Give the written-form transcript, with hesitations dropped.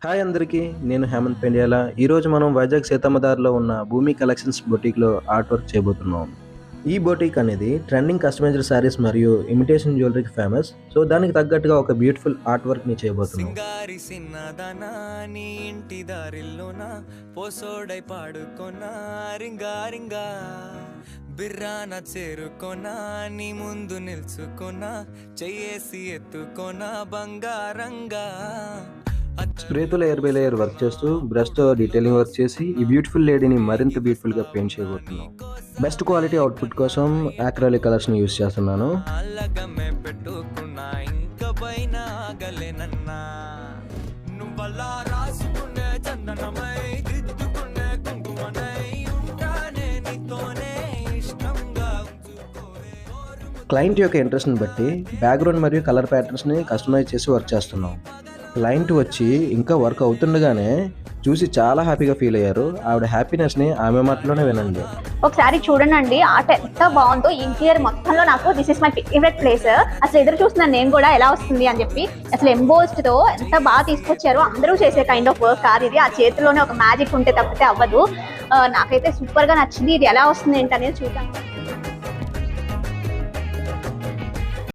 Hi అందరికీ. నేను హేమంత్ పెండ్యాల. ఈరోజు మనం వైజాగ్ సీతమ్మదారిలో ఉన్న భూమి కలెక్షన్స్ బొటిక్‌లో ఆర్ట్ వర్క్ చేయబోతున్నాం. ఈ బొటిక్ అనేది ట్రెండింగ్ కస్టమైజ్డ్ శారీస్ మరియు ఇమిటేషన్ జ్యువెలరీకి ఫేమస్. సో దానికి తగ్గట్టుగా ఒక బ్యూటిఫుల్ ఆర్ట్ వర్క్‌ని చేయబోతున్నాం. సింగారి సిన్నదనా నీ ఇంటి దారిల్లోన పోసోడై పాడుకొనా రింగా రింగా బిర్రాన చేరుకొనా నీ ముందు నిల్చుకొనా చెయ్యేసి ఎత్తుకొనా బంగారంగా స్ప్రేతో లేయర్ బై లేయర్ వర్క్ చేస్తూ బ్రష్‌తో డీటెయిలింగ్ వర్క్ చేసి ఈ బ్యూటిఫుల్ లేడీని మరింత బ్యూటిఫుల్‌గా పెయింట్ చేయబోతున్నాం. బెస్ట్ క్వాలిటీ అవుట్‌పుట్ కోసం అక్రిలిక్ కలర్స్‌ని యూజ్ చేస్తున్నాను. అల్లగమ్మె పెట్టుకున్నా ఇంక పైన ఆగలేనన్నా నువ్వలా రాసుకునే చందనమై దిద్దుకునే కుంకుమనై ఉంటానే నీతోనే ఇష్టంగా ఉంచుకోవే. క్లయింట్ యొక్క ఇంట్రెస్ట్ని బట్టి బ్యాక్గ్రౌండ్ మరియు కలర్ ప్యాటర్న్స్ని కస్టమైజ్ చేసి వర్క్ చేస్తున్నాం. క్లయింట్ వచ్చి ఇంకా వర్క్ అవుతుండగానే చూసి చాలా హ్యాపీగా ఫీల్ అయ్యారు. ఆవిడ హ్యాపీనెస్ని ఆమె మాటలోనే వినండి. ఒకసారి చూడండి ఆర్ట్ ఎంత బాగుందో. ఇంటీరియర్ మొత్తంలో నాకు this is my favourite place. అసలు ఎదురు చూస్తున్నాను నేను కూడా ఎలా వస్తుంది అని చెప్పి. అసలు ఎంబోస్డ్ తో ఎంత బాగా తీసుకొచ్చారో. అందరూ చేసే కైండ్ ఆఫ్ వర్క్ కాదు ఇది. ఆ చేతిలోనే ఒక మ్యాజిక్ ఉంటే తప్పితే అవ్వదు. నాకైతే సూపర్ గా నచ్చింది. ఇది ఎలా వస్తుంది ఏంటనేది చూద్దాం.